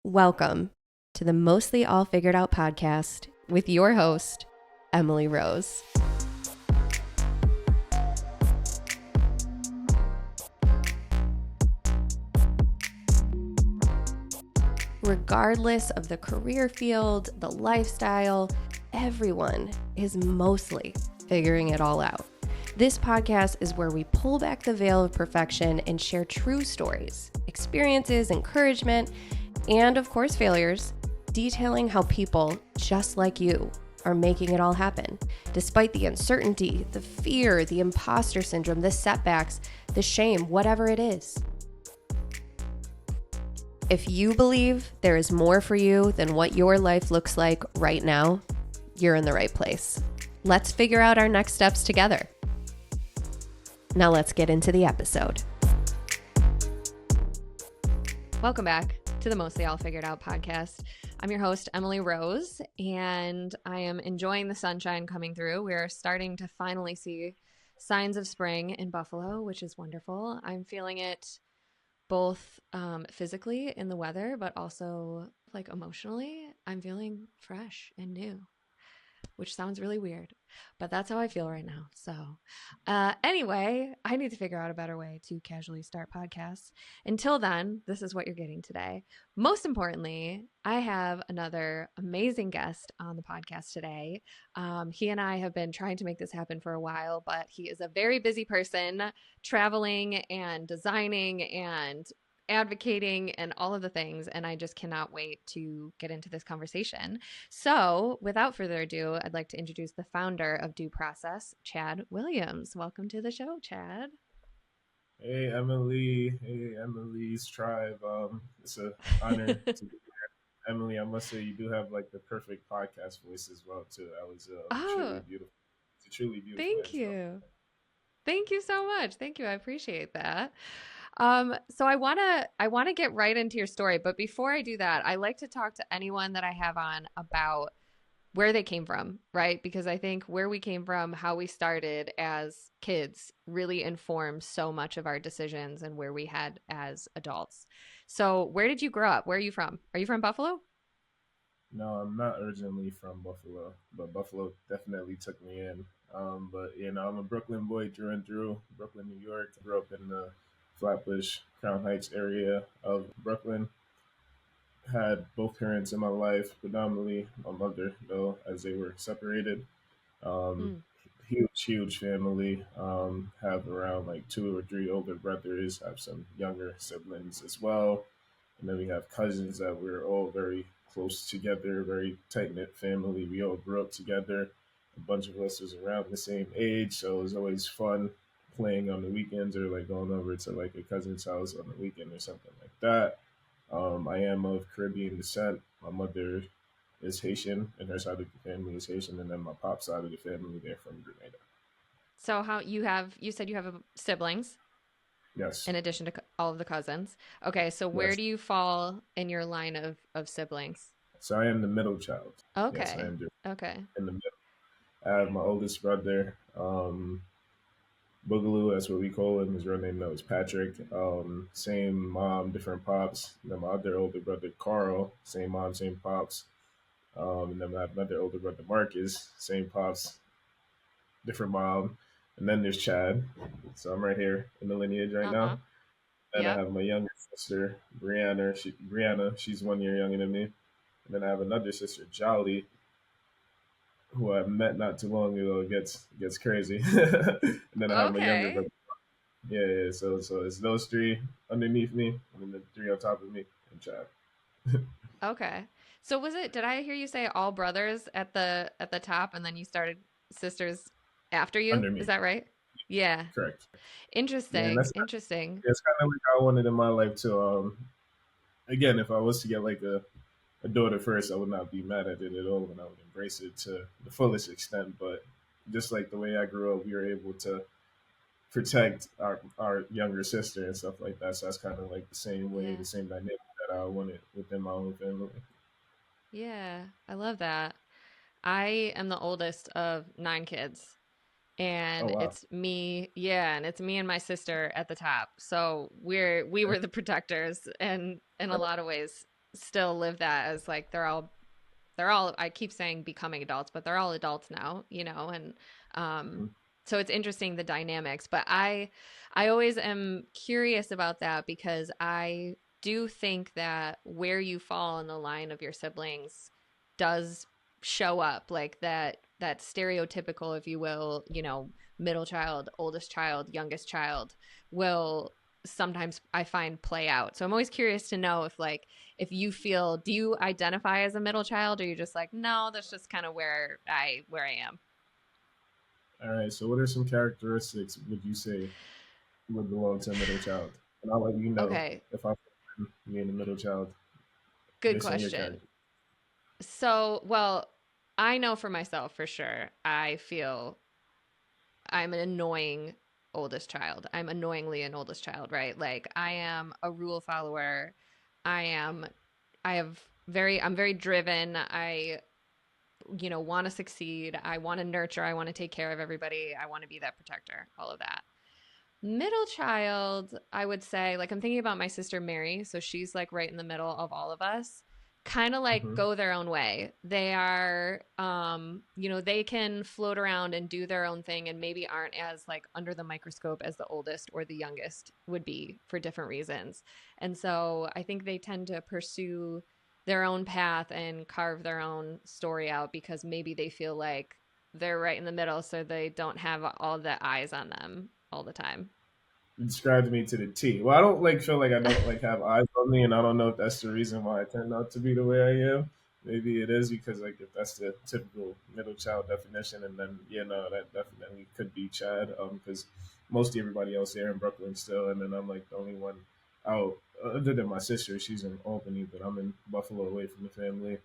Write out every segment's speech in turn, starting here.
Welcome to the Mostly All Figured Out podcast with your host, Emily Rose. Regardless of the career field, the lifestyle, everyone is mostly figuring it all out. This podcast is where we pull back the veil of perfection and share true stories, experiences, encouragement, and of course failures, detailing how people just like you are making it all happen, despite the uncertainty, the fear, the imposter syndrome, the setbacks, the shame, whatever it is. If you believe there is more for you than what your life looks like right now, you're in the right place. Let's figure out our next steps together. Now let's get into the episode. Welcome back to the Mostly All Figured Out podcast. I'm your host, Emily Rose, and I am enjoying the sunshine coming through. We're starting to finally see signs of spring in Buffalo, which is wonderful. I'm feeling it both physically in the weather, but also like emotionally. I'm feeling fresh and new, which sounds really weird, but that's how I feel right now. So anyway, I need to figure out a better way to casually start podcasts. Until then, this is what you're getting today. Most importantly, I have another amazing guest on the podcast today. He and I have been trying to make this happen for a while, but he is a very busy person, traveling and designing and advocating and all of the things, and I just cannot wait to get into this conversation. So without further ado, I'd like to introduce the founder of dooProcess, Chad Williams. Welcome to the show, Chad. Hey, Emily. Hey, Emily's tribe. It's an honor to be here. Emily, I must say you do have like the perfect podcast voice as well too. That was truly Oh, beautiful. It's a truly beautiful thank intro. you. Thank you so much. Thank you. I appreciate that. So I wanna get right into your story, but before I do that, I like to talk to anyone that I have on about where they came from, right? Because I think where we came from, how we started as kids really informs so much of our decisions and where we head as adults. So, where did you grow up? Where are you from? Are you from Buffalo? No, I'm not originally from Buffalo, but Buffalo definitely took me in. But I'm a Brooklyn boy through and through. Brooklyn, New York. Grew up in the Flatbush, Crown Heights area of Brooklyn. Had both parents in my life, predominantly my mother, though, as they were separated. Um, Mm. huge family. Have around like two or three older brothers. Have some younger siblings as well, and then we have cousins that we're all very close together. Very tight knit family. We all grew up together. A bunch of us was around the same age, so it was always fun playing on the weekends or like going over to like a cousin's house on the weekend or something like that. I am of Caribbean descent. My mother is Haitian, and her side of the family is Haitian, and then my pop side of the family, they're from Grenada. So, how you said you have siblings Yes, in addition to all of the cousins. Okay, so where yes. do you fall in your line of siblings? So I am the middle child. Yes, I Okay. am Okay. in the middle. I have my oldest brother, Boogaloo, that's what we call him. His real name though is Patrick. Same mom, different pops. And then my other older brother, Carl, same mom, same pops. And then I have another older brother, Marcus, same pops, different mom. And then there's Chad. So I'm right here in the lineage right now. Uh-huh. Then I Yep. have my younger sister, Brianna. Brianna, she's 1 year younger than me. And then I have another sister, Jolly, who I met not too long ago. It gets crazy. And then I have my younger Okay. brother. Yeah. So it's those three underneath me, and then the three on top of me, and Chad. Okay. So did I hear you say all brothers at the top and then you started sisters after you? Under Is me, that right? Yeah. correct. Yeah, and Interesting. Interesting. that's kind of like how I wanted in my life too. Again, if I was to get like a daughter first, I would not be mad at it at all, and I would embrace it to the fullest extent. But just like the way I grew up, we were able to protect our younger sister and stuff like that. So that's kind of like the same way, Yeah. the same dynamic that I wanted within my own family. Yeah. I love that. I am the oldest of 9 kids Oh and wow. it's me, yeah, and it's me and my sister at the top. So we were the protectors and in a lot of ways. still live that as like they're all I keep saying becoming adults, but they're all adults now, and um Mhm. so it's interesting the dynamics, but I always am curious about that because I do think that where you fall in the line of your siblings does show up, like that stereotypical, if you will, middle child, oldest child, youngest child will sometimes I find play out. So I'm always curious to know if you feel, do you identify as a middle child, or you're just like, no, that's just kind of where I am. All right. So, what are some characteristics would you say would belong to a middle child? And I'll let you know Okay, if I'm being a middle child good based on your question. character. So, well, I know for myself for sure, I feel I'm an annoying oldest child. I'm annoyingly an oldest child, right? Like I am a rule follower. I am I'm very driven. I want to succeed. I want to nurture. I want to take care of everybody. I want to be that protector, all of that. Middle child, I would say, like I'm thinking about my sister Mary, so she's like right in the middle of all of us. Kind of like Hmm. go their own way. They are they can float around and do their own thing and maybe aren't as like under the microscope as the oldest or the youngest would be for different reasons. And so I think they tend to pursue their own path and carve their own story out because maybe they feel like they're right in the middle so they don't have all the eyes on them all the time. You described me to the T. Well, I don't like feel like I don't like have eyes on me, and I don't know if that's the reason why I turned out to be the way I am. Maybe it is because like if that's the typical middle child definition, and then that definitely could be Chad, because mostly everybody else there in Brooklyn still, and then I'm like the only one out other than my sister. She's in Albany, but I'm in Buffalo away from the family.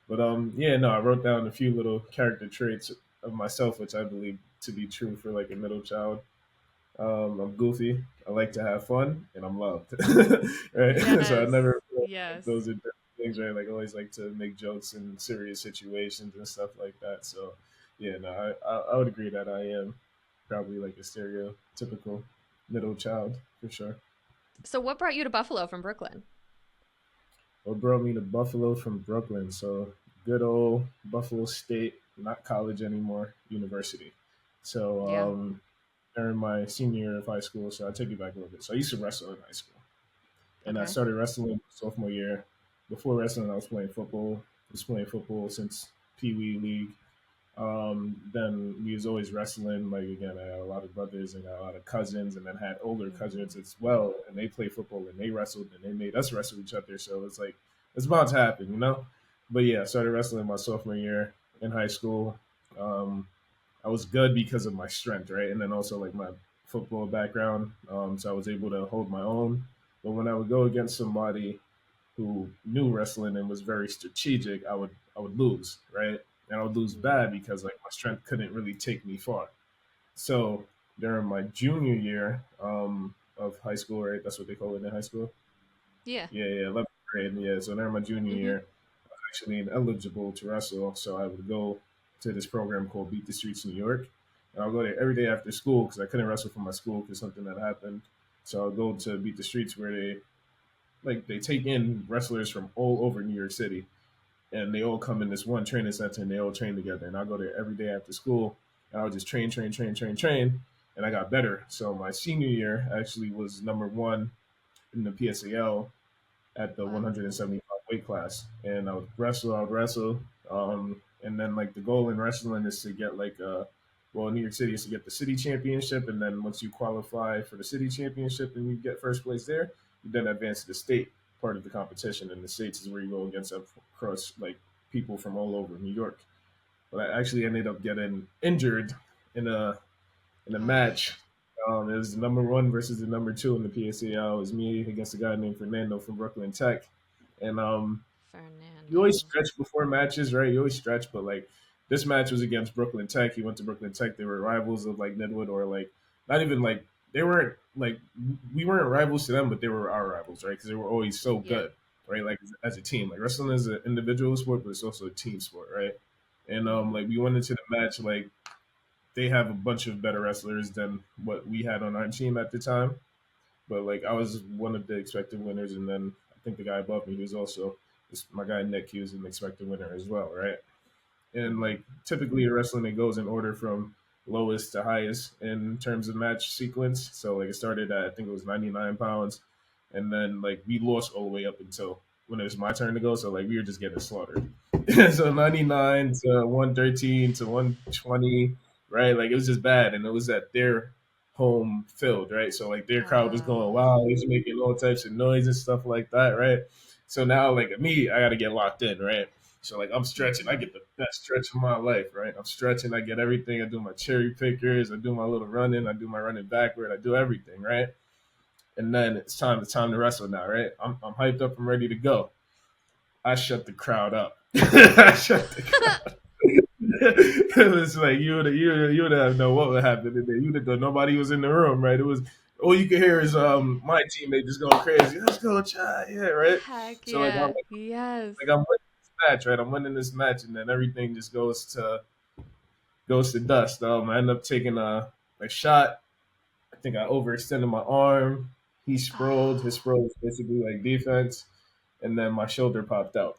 But yeah, no, I wrote down a few little character traits of myself, which I believe to be true for like a middle child. I'm goofy. I like to have fun, and I'm loved. Right. So I Yes. never feel like Yes. those are different things, right? Like I always like to make jokes in serious situations and stuff like that. So yeah, no, I would agree that I am probably like a stereotypical middle child for sure. So what brought you to Buffalo from Brooklyn? What brought me to Buffalo from Brooklyn? So good old Buffalo State, not college anymore, university. So Yeah. during my senior year of high school, so I'll take you back a little bit. So I used to wrestle in high school, and I Okay. started wrestling sophomore year. Before wrestling, I was playing football. I was playing football since Pee Wee League. Then we was always wrestling. Like again, I had a lot of brothers and got a lot of cousins, and then had older Mm-hmm. cousins as well. And they played football and they wrestled and they made us wrestle each other. So it's like it's about to happen, you know. But yeah, I started wrestling my sophomore year in high school. Um, I was good because of my strength, right? And then also like my football background. So I was able to hold my own. But when I would go against somebody who knew wrestling and was very strategic, I would lose, right? And I would lose Mm-hmm. bad because like my strength couldn't really take me far. So during my junior year of high school, right? That's what they call it in high school. Yeah. Yeah, yeah, 11th grade. Yeah, so during my junior Mm-hmm. year, actually ineligible to wrestle. So I would go to this program called Beat the Streets New York. And I'll go there every day after school because I couldn't wrestle for my school because something that happened. So I'll go to Beat the Streets where they take in wrestlers from all over New York City and they all come in this one training center and they all train together. And I'll go there every day after school and I'll just train, train, train, train, train. And I got better. So my senior year actually was number one in the PSAL at the Wow. 175 weight class, and I would wrestle, and then like the goal in wrestling is to get like well, in New York City is to get the city championship, and then once you qualify for the city championship and you get first place there, you then advance to the state part of the competition, and the states is where you go against across like people from all over New York. But I actually ended up getting injured in a Oh, match. It was the number one versus the number two in the PSAL. It was me against a guy named Fernando from Brooklyn Tech. And you always Fernando. stretch before matches, right? You always stretch, but like this match was against Brooklyn Tech. He went to Brooklyn Tech. They were rivals of like Nedwood, or like not even like they weren't like we weren't rivals to them, but they were our rivals, right? Because they were always so Yeah. good, right? Like as a team, like wrestling is an individual sport, but it's also a team sport, right? And Mm-hmm. like we went into the match like they have a bunch of better wrestlers than what we had on our team at the time. But like I was one of the expected winners, and then I think the guy above me, he was also my guy Nick, he was an expected winner as well, right? And Mm-hmm. like typically in wrestling, it goes in order from lowest to highest in terms of match sequence. So like it started at I think it was 99 pounds, and then like we lost all the way up until when it was my turn to go. So like we were just getting slaughtered. So Oh. 99 to 113 to 120, right? Like it was just bad, and it was at their home field, right? So like their crowd was going Oh. wow, he's making all types of noise and stuff like that, right? So now like me, I got to get locked in, right? So like I'm stretching, I Mm-hmm. get the best stretch of my life, right? I'm stretching, I get everything. I do my cherry pickers, I do my little running, I do my running backward, I do everything, right? And then it's time to wrestle now, right? I'm hyped up, I'm ready to go. I shut the crowd up. I shut the crowd. It was like you would have known what would happen today. You would have thought nobody was in the room, right? It was all you could hear is my teammate just going crazy. Let's go, Chai, yeah, right. Heck So like yeah. Yes. I'm winning this match, right? I'm winning this match, and then everything just goes to dust. I end up taking a shot. I think I overextended my arm. He sprawled. His sprawl was basically like defense, and then my shoulder popped out.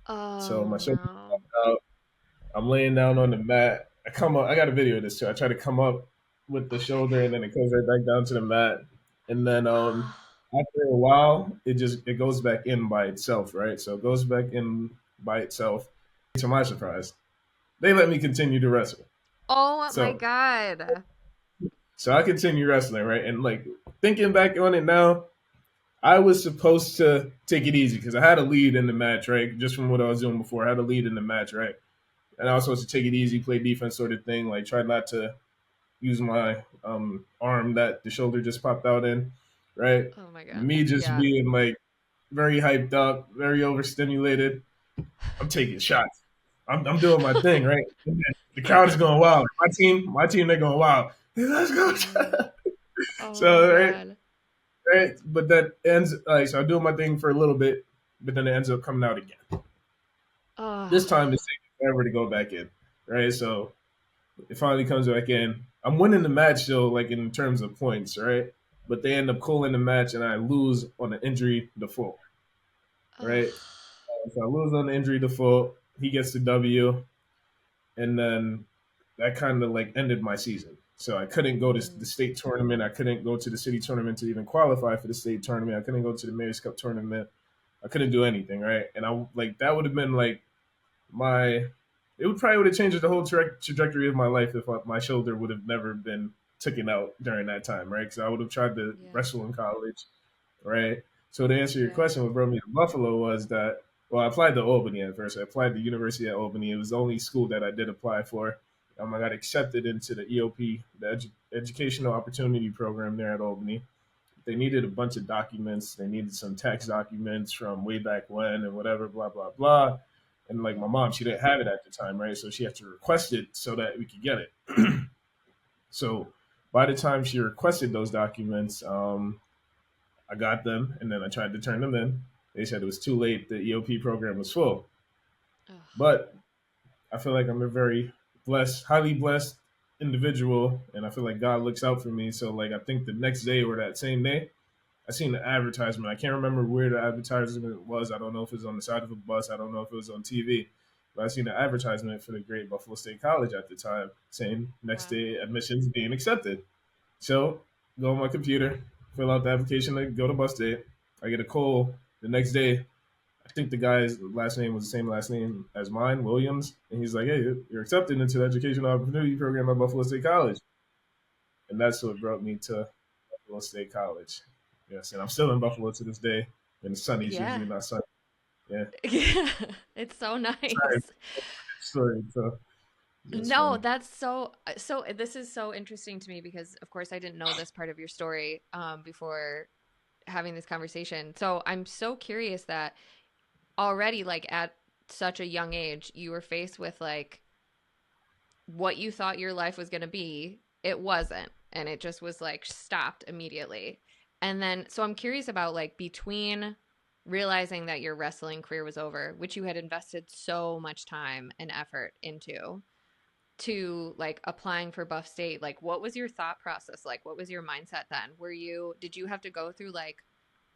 So Oh my shoulder no. popped out. I'm laying down on the mat. I come up. I got a video of this too. I try to come up with the Oh shoulder, and then it goes right back down to the mat. And then my after a while, it goes back in by itself, right? So it goes back in by itself. To my surprise, they let me continue to wrestle. Oh my So God. so I continue wrestling, right? And like thinking back on it now, I was supposed to take it easy because I had a lead in the match, right? Just from what I was doing before, I had a lead in the match, right? And I was supposed to take it easy, play defense, sort of thing. Like try not to use my arm that the shoulder just popped out in, right? Oh my God. Me just Yeah. being like very hyped up, very overstimulated. I'm taking shots. I'm doing my thing, right? The crowd is going wild. My team, they're going wild. Let's go. Mm. Oh my So God. right, but that ends like so. I'm doing my thing for a little bit, but then it ends up coming out again. Oh. This time it's taking forever to go back in, right? So it finally comes back in. I'm winning the match though, like in terms of points, right? But they end up calling the match, and I lose on an injury default, Ugh. right? So I lose on the injury default. He gets the W, and then that kind of like ended my season. So I couldn't go to the Mm. state tournament. I couldn't go to the city tournament to even qualify for the state tournament. I couldn't go to the Mayor's Cup tournament. I couldn't do anything, right? And I like that would have been like my. Would have changed the whole trajectory of my life if my shoulder would have never been taken out during that time, right? Because I would have tried to Yeah. wrestle in college, right? So to answer your Yeah. question, what brought me to Buffalo was that well, I applied to Albany at first. I applied to University at Albany. It was the only school that I did apply for. I got accepted into the EOP, the Educational Opportunity Program there at Albany. They needed a bunch of documents. They needed some tax documents from way back when and whatever, blah, blah, blah. And like my Mm. mom, she didn't have it at the time, right? So she had to request it so that we could get it. So by the time she requested those documents, I got them and then I tried to turn them in. They said it was too late. The EOP program was full. Ugh. But I feel like I'm a very blessed, highly blessed individual, and I feel like God looks out for me. So like I think the next day or that same day, I seen the advertisement. I can't remember where the advertisement was. I don't know if it was on the side of a bus. I don't know if it was on TV. But I seen the advertisement for the Great Buffalo State College at the time saying next Wow. day admissions being accepted. So go on my computer, fill out the application to go to bus day. I get a call the next day. I think the guy's last name was the same last name as mine, Williams. And he's like, hey, you're accepted into the Educational Opportunity Program at Buffalo State College. And that's what brought me to Buffalo State College. Yes, and I'm still in Buffalo to this day. And it's sunny. It's Yeah. usually not sunny. Yeah. Yeah. It's so Sorry. nice. Story. So it's No, fun. that's so this is so interesting to me because of course I didn't know this part of your story before having this conversation. So I'm so curious that already like at such a young age you were faced with like what you thought your life was going to be. It wasn't, and it just was like stopped immediately. And then so I'm curious about like between realizing that your wrestling career was over, which you had invested so much time and effort into, to like applying for Buff State, like what was your thought process like? What was your mindset then? Did you have to go through like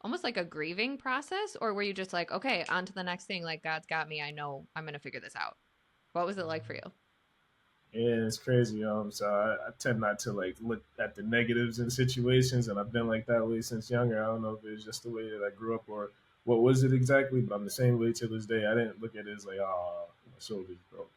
almost like a grieving process, or were you just like, okay, on to the next thing, like God's got me, I know I'm going to figure this out? What was it like for you? Yeah, it's crazy. So I tend not to like look at the negatives in situations, and I've been like that way since younger. I don't know if it's just the way that I grew up or what was it exactly, but I'm the same way to this day. I didn't look at it as like, oh, my shoulders broke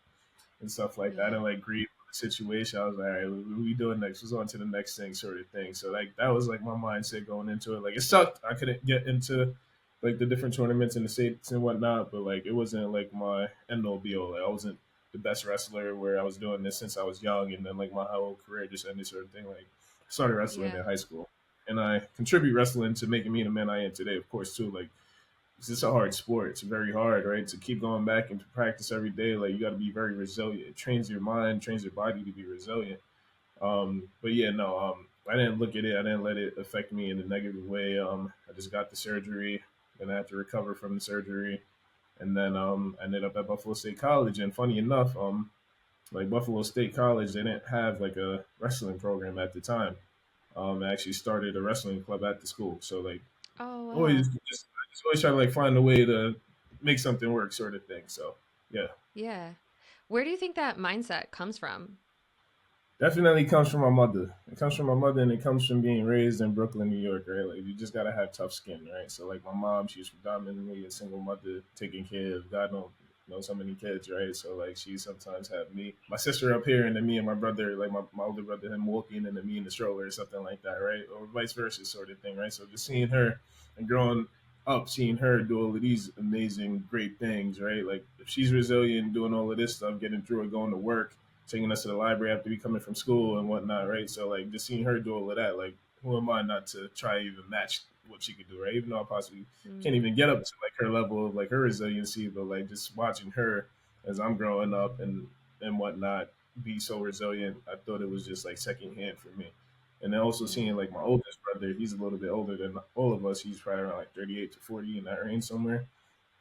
and stuff like that. I Yeah. didn't like grieve the situation. I was like, all right, what are we doing next? What's on to the next thing, sort of thing. So like that was like my mindset going into it. Like it sucked. I couldn't get into like the different tournaments in the states and whatnot, but like it wasn't like my end all be all. Like I wasn't the best wrestler where I was doing this since I was young, and then like my whole career just ended, sort of thing. Like I started wrestling Yeah. in high school, and I contribute wrestling to making me the man I am today, of course, too. Like it's just a hard sport. It's very hard, right? To keep going back and to practice every day, like you got to be very resilient. It trains your mind, trains your body to be resilient. But yeah, no, I didn't look at it. I didn't let it affect me in a negative way. I just got the surgery, then I had to recover from the surgery, and then I ended up at Buffalo State College. And funny enough, like Buffalo State College, they didn't have like a wrestling program at the time. I actually started a wrestling club at the school, so like Oh, always wow. just I just always try to like find a way to make something work, sort of thing. So yeah, Yeah. Where do you think that mindset comes from? definitely comes from my mother. It comes from my mother, and it comes from being raised in Brooklyn, New York, right? Like you just gotta have tough skin, right? So like my mom, she's predominantly a single mother, taking care of God knows how many kids, right? So like she sometimes have me, my sister up here, and then me and my brother, like my older brother, him walking, and then me in the stroller or something like that, right? Or vice versa, sort of thing, right? So just seeing her and growing up, seeing her do all of these amazing, great things, right? Like if she's resilient, doing all of this stuff, getting through it, going to work, taking us to the library after we coming from school and whatnot, right? So like just seeing her do all of that, like who am I not to try even match what she could do, right? Even though I possibly can't Mm, even get up to like her level of like her resiliency, but like just watching her as I'm growing up and whatnot be so resilient, I thought it was just like secondhand for me. And then also yeah. seeing like my oldest brother, he's a little bit older than all of us. He's probably around like 38 to 40 in that range somewhere.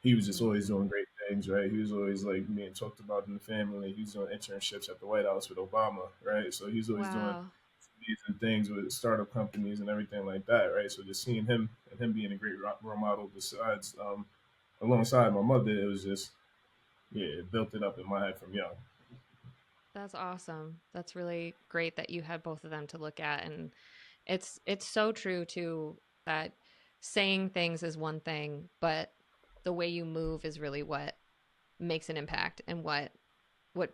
He was just Mm, always doing great things, right? He was always like being talked about in the family. He was doing internships at the White House with Obama, right? So he's always doing wow. amazing things with startup companies and everything like that, right? So just seeing him and him being a great role model besides alongside my mother, it was just yeah, it built it up in my head from young. That's awesome. That's really great that you had both of them to look at, and it's so true too that saying things is one thing, but the way you move is really what makes an impact and what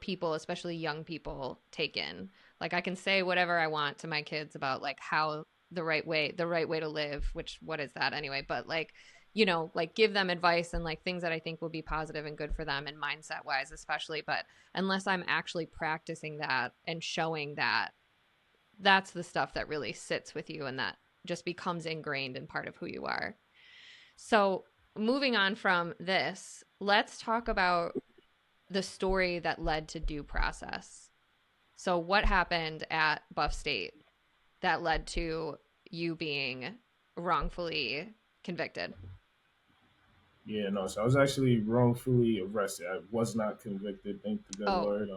people, especially young people, take in. Like I can say whatever I want to my kids about like how the right way to live, which what is that anyway? But like, like give them advice and like things that I think will be positive and good for them and mindset wise, especially. But unless I'm actually practicing that and showing that, that's the stuff that really sits with you and that just becomes ingrained and part of who you are. So moving on from this, let's talk about the story that led to dooProcess. So, what happened at Buff State that led to you being wrongfully convicted? Yeah, no. So I was actually wrongfully arrested. I was not convicted, thank the good Oh, Lord.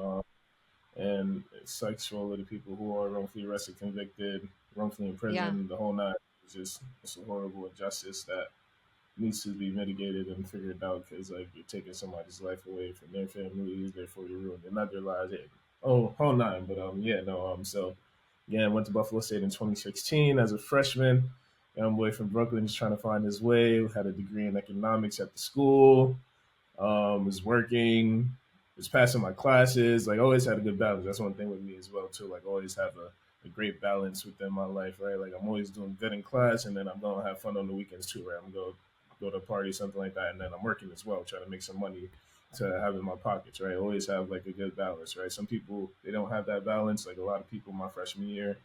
And it sucks for all of the people who are wrongfully arrested, convicted, wrongfully in yeah. prison. The whole nine. It's a horrible injustice that needs to be mitigated and figured out because like you're taking somebody's life away from their families, therefore you're ruining another lives. Yeah. Oh, whole nine. But yeah, no. So yeah, I went to Buffalo State in 2016 as a freshman. Young boy from Brooklyn just trying to find his way. Had a degree in economics at the school. Was working, was passing my classes. Like always had a good balance. That's one thing with me as well too. Like always have a great balance within my life, right? Like I'm always doing good in class, and then I'm gonna have fun on the weekends too, right? I'm gonna go to a party, something like that, and then I'm working as well, trying to make some money to have in my pockets, right? Always have like a good balance, right? Some people they don't have that balance. Like a lot of people my freshman year,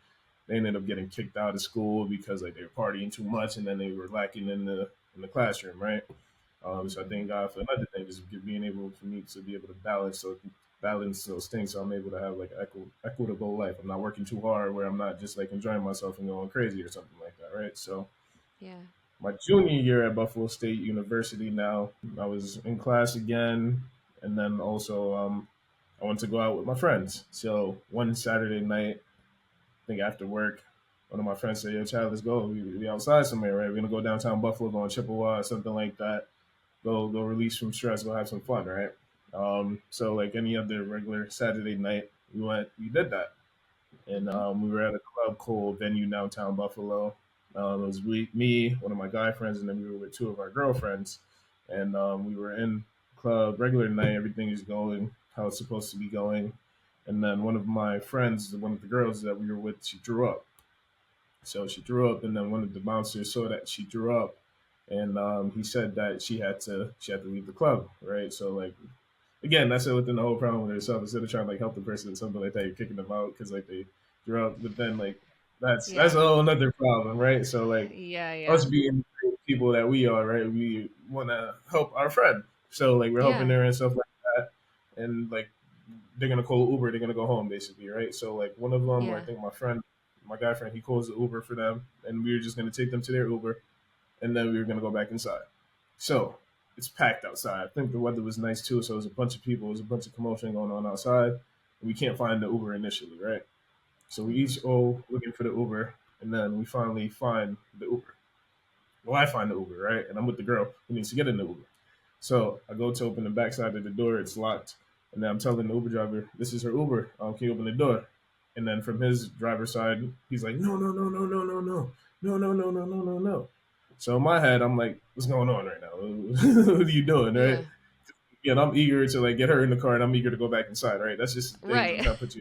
they ended up getting kicked out of school because like they were partying too much, and then they were lacking in the classroom, right? So I Mm-hmm. thank God for another thing, just being able for me to be able to balance those things, so I'm able to have like equitable life. I'm not working too hard where I'm not just like enjoying myself and going crazy or something like that, right? So Yeah. my junior year at Buffalo State University, now I was in class again, and then also I went to go out with my friends. So one Saturday night, I think after work, one of my friends said, "Yo, Chad, let's go. We outside somewhere, right? We're gonna go downtown Buffalo, go on Chippewa, or something like that. Go release from stress, go have some fun, right?" So like any other regular Saturday night, we did that, and Mm-hmm. we were at a club called Venue downtown Buffalo. It was me, one of my guy friends, and then we were with two of our girlfriends, and we were in club regular night. Everything is going how it's supposed to be going, and then one of my friends, one of the girls that we were with, she threw up. So she threw up, and then one of the bouncers saw that she threw up, and he said that she had to leave the club, right? So like again, that's it within the whole problem with herself. Instead of trying to like help the person or something like that, you're kicking them out because like they threw up. But then like that's Yeah. a whole another problem, right? So like Yeah. us Yeah. being the people that we are, right? We want to help our friend, so like we're helping Yeah. her and stuff like that, and like they're gonna call Uber, they're gonna go home basically, right? So like one of them, or I Yeah. think my friend, my guy friend, he calls the Uber for them, and we were just gonna take them to their Uber, and then we were gonna go back inside. So it's packed outside. I think the weather was nice too, so it was a bunch of people, it was a bunch of commotion going on outside. And we can't find the Uber initially, right? So we Mm-hmm. each looking for the Uber, and then we finally find the Uber. Well, I find the Uber, right? And I'm with the girl who needs to get in the Uber. So I go to open the backside of the door, it's locked. And then I'm telling the Uber driver, "This is her Uber. Can you open the door?" And then from his driver's side, he's like, "No, no, no, no, no, no, no, no, no, no, no, no, no, no." So in my head, I'm like, "What's going on right now? What are you doing, right?" Yeah. Yeah, and I'm eager to like get her in the car, and I'm eager to go back inside, right? That's just the things I'm Right. trying to put you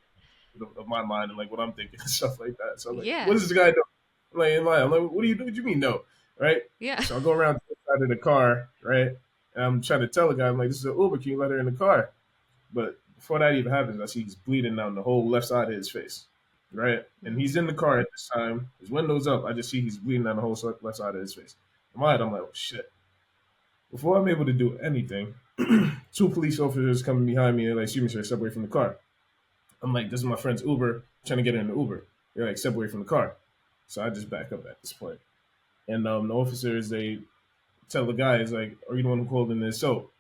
of my mind and like what I'm thinking and stuff like that. So I'm like, what Yeah. is this guy doing? Like in my, I'm like, what do you do? What do you mean no? Right? Yeah. So I go around to the side of the car, right? And I'm trying to tell the guy, I'm like, this is an Uber, can you let her in the car? But before that even happens, I see he's bleeding down the whole left side of his face. Right? And Mm-hmm. he's in the car at this time. His window's up. I just see he's bleeding down the whole left side of his face. In my head, I'm like, oh shit. Before I'm able to do anything, two police officers coming behind me and like, excuse me, sir, step away from the car. I'm like, this is my friend's Uber, I'm trying to get her in the Uber. They're like, step away from the car. So I just back up at this point. And the officers, they tell the guy, is like, are you the one who called in this soap?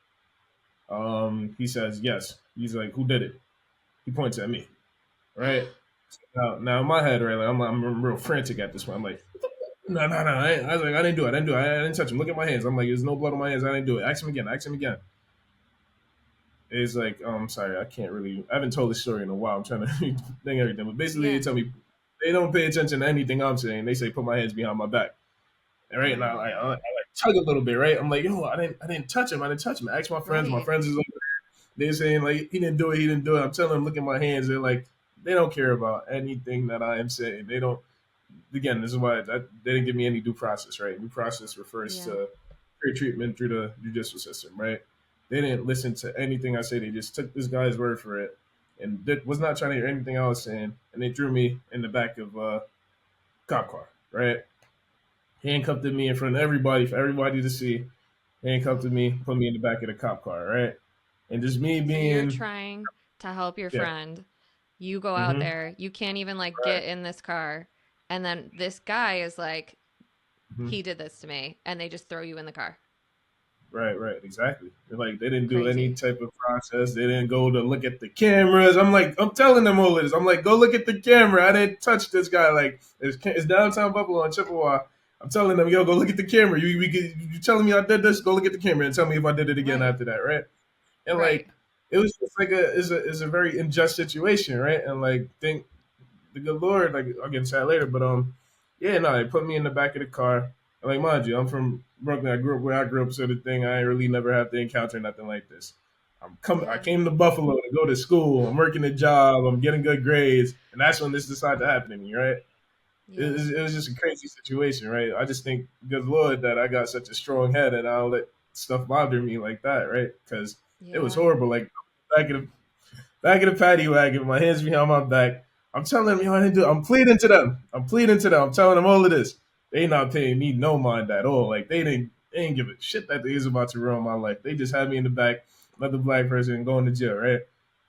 He says, yes. He's like, who did it? He points at me, right? Now in my head, right, like, I'm real frantic at this point. I'm like, no, no, no. I was like, I didn't do it. I didn't do it. I didn't touch him. Look at my hands. I'm like, there's no blood on my hands. I didn't do it. Ask him again. Ask him again. It's like, I'm sorry, I can't really. I haven't told this story in a while. I'm trying to think everything, but basically, they Yeah. tell me they don't pay attention to anything I'm saying. They say, put my hands behind my back, right? And Oh I, my I, I god. like tug a little bit, right? I'm like, yo, I didn't touch him. I didn't touch him. I asked my friends. My Right. friends is like, they're saying like, he didn't do it. He didn't do it. I'm telling them, look at my hands. They're like, they don't care about anything that I am saying. They don't. Again, this is why they didn't give me any due process, right? Due process refers Yeah. to fair treatment through the judicial system, right? They didn't listen to anything I said. They just took this guy's word for it and was not trying to hear anything I was saying. And they threw me in the back of a cop car, right? Handcuffed me in front of everybody for everybody to see. Handcuffed Oh. me, put me in the back of the cop car, right? And just me So you're being, trying to help your yeah, friend. You go out mm-hmm, there. You can't even like right, get in this car. And then this guy is like, mm-hmm, he did this to me. And they just throw you in the car. right, exactly. Like they didn't do any Crazy. type of process. They didn't go to look at the cameras. I'm like, I'm telling them all this. I'm like, go look at the camera. I didn't touch this guy. Like it's downtown Buffalo on Chippewa. I'm telling them, yo, go look at the camera. You telling me I did this? Go look at the camera and tell me if I did it again Right. after that, right? And Right. like it was just like is a very unjust situation, right? And like think the good Lord, like I'll get into that later, but yeah, no, they put me in the back of the car. And like mind you, I'm from Brooklyn. I grew up where I grew up, so the thing I ain't really never have to encounter nothing like this. I Yeah. came to Buffalo to go to school. I'm working a job. I'm getting good grades, and that's when this decided to happen to me, right? Yeah. It was just a crazy situation, right? I just think, good Lord, that I got such a strong head and I don't let stuff bother me like that, right? Because it was Yeah. horrible. Like back of the paddy wagon, my hands behind my back. I'm telling them, yo, I didn't do it. I'm pleading to them. I'm pleading to them. I'm telling them all of this. They not paying me no mind at all. Like they didn't give a shit that they was about to ruin my life. They just had me in the back, another black person going to jail, right?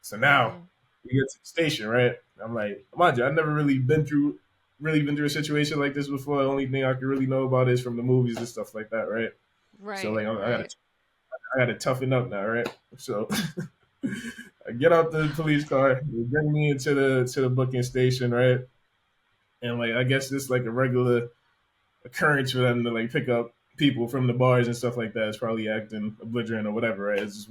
So now Yeah. we get to the station, right? I'm like, mind you, I've never really been through a situation like this before. The only thing I can really know about is from the movies and stuff like that, right? So Right. like Right. I gotta toughen up now, right? So I get out the police car, they bring me into the booking station, right? and like I guess this like a regular occurrence for them to like pick up people from the bars and stuff like that. Is probably acting belligerent or whatever, right? It's this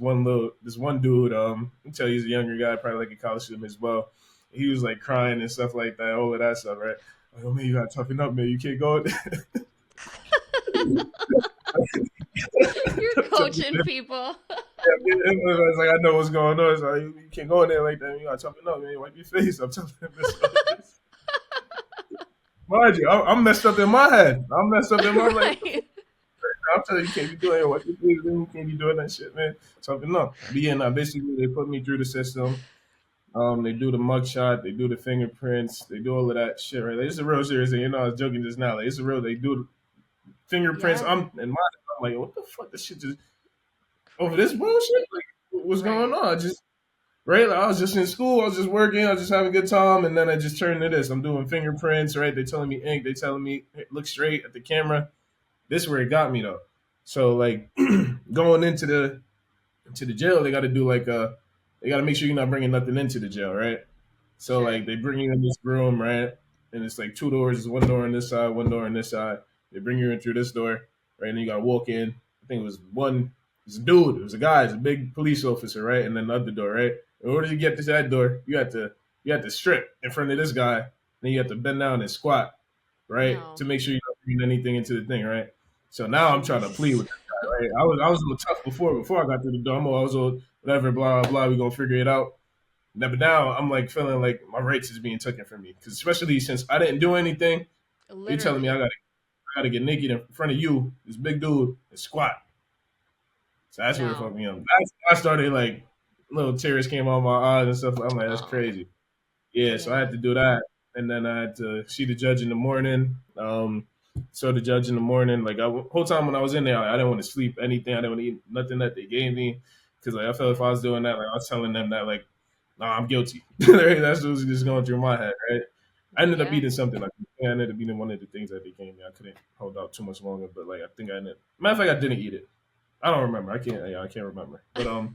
one dude, I tell you he's a younger guy, probably like a college student as well. He was like crying and stuff like that, all of that stuff, right? Like, oh man, you gotta toughen up, man. You can't go. You're coaching people. It's like I know what's going on. It's like you can't go in there like that. You gotta toughen up, man. Wipe your face. I'm telling him this. Mind you, I'm messed up in my head. I'm messed up in my life. Right. I'm telling you, you can't be doing it. What you do, you can't be doing that shit, man. Toughen up. But yeah, now basically they put me through the system. They do the mugshot, they do the fingerprints, they do all of that shit, right? Like, it's a real serious thing. You know, I was joking just now. Like, it's a real. They do the fingerprints. Yeah. I'm like, what the fuck? This shit just over this bullshit. Like, what's going on? Just right. Like, I was just in school. I was just working. I was just having a good time, and then I just turned to this. I'm doing fingerprints, right? They telling me ink. They telling me hey, look straight at the camera. This is where it got me though. So like going into the jail, they got to do like they got to make sure you're not bringing nothing into the jail, right? So Sure. like they bring you in this room, right? And it's like two doors, one door on this side, one door on this side. They bring you in through this door, right? And you gotta walk in. I think it was one. It was a dude. It was a guy. It's a big police officer, right? And then the other door, right? In order to get to that door, you have to strip in front of this guy. Then you have to bend down and squat, right, No. to make sure you don't bring anything into the thing, right? So now I'm trying to plead Jeez. with this guy, right? I was a little tough before I got through the door. I was all whatever, blah blah blah. We gonna figure it out. But now I'm like feeling like my rights is being taken from me because especially since I didn't do anything, you telling me Literally. I gotta get naked in front of you, this big dude, and squat. So that's where it fucked No. me up. I started like little tears came out my eyes and stuff. I'm like, that's Oh. crazy. Yeah, so I Yeah. had to do that, and then I had to see the judge in the morning. Saw the judge in the morning. Like whole time when I was in there, I didn't want to sleep anything. I didn't want to eat nothing that they gave me because like I felt if Yeah. I was doing that, like I was telling them that like, nah, I'm guilty. Right? That's what was just going through my head. Right? I ended up Yeah. eating something like I ended up eating one of the things that they gave me. I couldn't hold out too much longer, but like I think I ended. Matter of fact, I didn't eat it. I don't remember. I can't. Yeah, I can't remember. But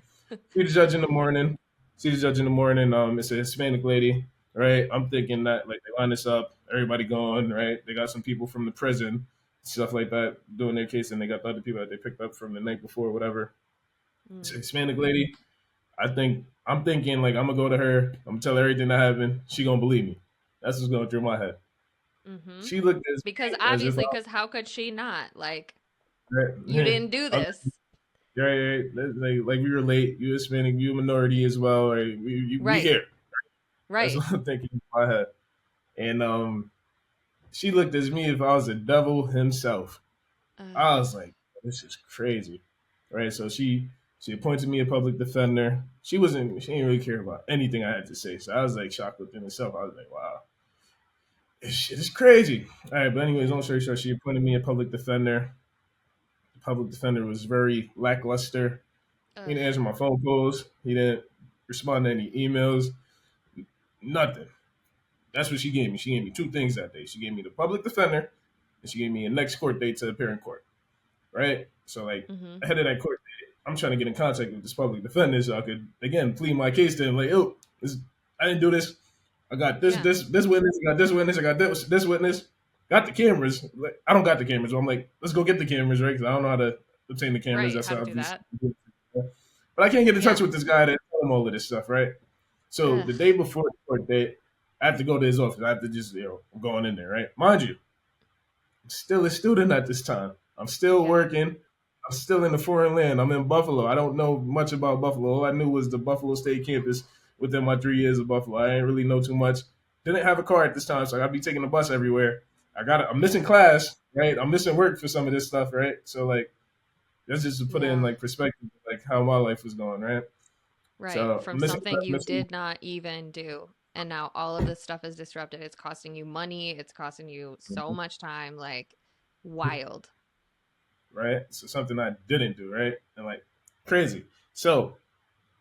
see the judge in the morning. See the judge in the morning. It's a Hispanic lady, right? I'm thinking that like they line this up, everybody going, right? They got some people from the prison, stuff like that, doing their case, and they got the other people that they picked up from the night before, whatever. It's a Mm. Hispanic lady. I'm thinking like I'm gonna go to her. I'm gonna tell her everything that happened. She gonna believe me. That's what's going through my head. Mm-hmm. She looked at Because me as if obviously, because how could she not? Like, you I, didn't do this. right, like we relate. You Hispanic, you minority as well. Right? We Right. here. That's Right. what I'm thinking in my head. And she looked at me if I was the devil himself. I was like, this is crazy, right? So she appointed me a public defender. She didn't really care about anything I had to say. So I was like shocked within itself. I was like, wow, this shit is crazy. All right, but anyways, long story short, she appointed me a public defender. The public defender was very lackluster. He Ugh. didn't answer my phone calls. He didn't respond to any emails. Nothing. That's what she gave me. She gave me two things that day. She gave me the public defender, and she gave me a next court date to appear in court. Right. So like Mm-hmm. ahead of that court date, I'm trying to get in contact with this public defender so I could again plead my case to him. Like, oh, I didn't do this. I got Yeah. this witness. I got this witness. I got this witness. Got the cameras. Like, I don't got the cameras. So I'm like, let's go get the cameras, right? Because I don't know how to obtain the cameras. Right. That's How how to I do just. that. But I can't get in touch Yeah. with this guy to tell him all of this stuff, right? So Ugh. the day before the court date, I have to go to his office. I have to just, I'm going in there, right? Mind you, I'm still a student at this time. I'm still Yeah. working. I'm still in the foreign land. I'm in Buffalo. I don't know much about Buffalo. All I knew was the Buffalo State campus within my 3 years of Buffalo. I didn't really know too much. Didn't have a car at this time, so I'd be taking the bus everywhere. I'm missing Yeah. class, right? I'm missing work for some of this stuff, right? So like that's just to put it in Yeah. like perspective, like how my life was going, right? Right. So From I'm missing, something you missing, did not even do. And now all of this stuff is disrupted. It's costing you money. It's costing you so much time. Like, wild. right? So something I didn't do, right? And like crazy. So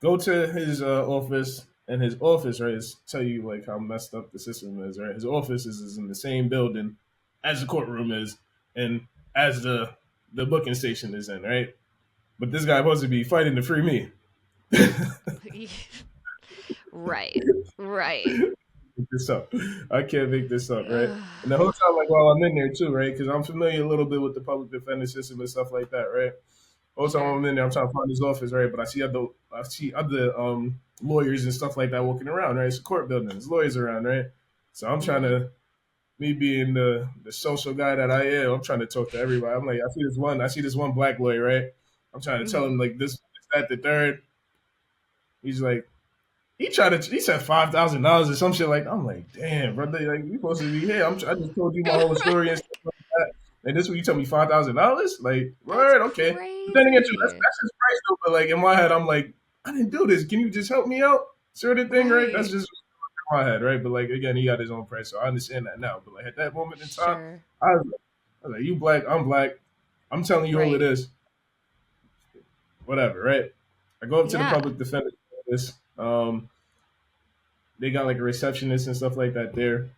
go to his office, and his office, right, is tell you like how messed up the system is, right? His office is in the same building as the courtroom is, and as the booking station is in, right? But this guy supposed to be fighting to free me. Right. Right. make this up. I can't make this up, right? Ugh. And the whole time, like while I'm in there too, right? Because I'm familiar a little bit with the public defender system and stuff like that, right? Whole time Sure. I'm in there, I'm trying to find his office, right? But I see other lawyers and stuff like that walking around, right? It's a court building, there's lawyers around, right? So I'm trying Mm-hmm. to me being the social guy that I am, I'm trying to talk to everybody. I'm like, I see this one black lawyer, right? I'm trying to tell Mm-hmm. him like this, that, the third. He's like, he said $5,000 or some shit like. I'm like, damn, brother, like you supposed to be here. I just told you my whole story and stuff like that. And this what you tell me $5,000? Like, That's word, okay. But then again, too, that's crazy. that's his price though. But like in my head, I'm like, I didn't do this. Can you just help me out? Sort of thing, right? That's Right. just in my head, right? But like again, he got his own price, so I understand that now. But like at that moment in time, Sure. I was like, you black, I'm black. I'm telling you all of Right. this, whatever, right? I go up to the Yeah. public defender's office. They got like a receptionist and stuff like that there.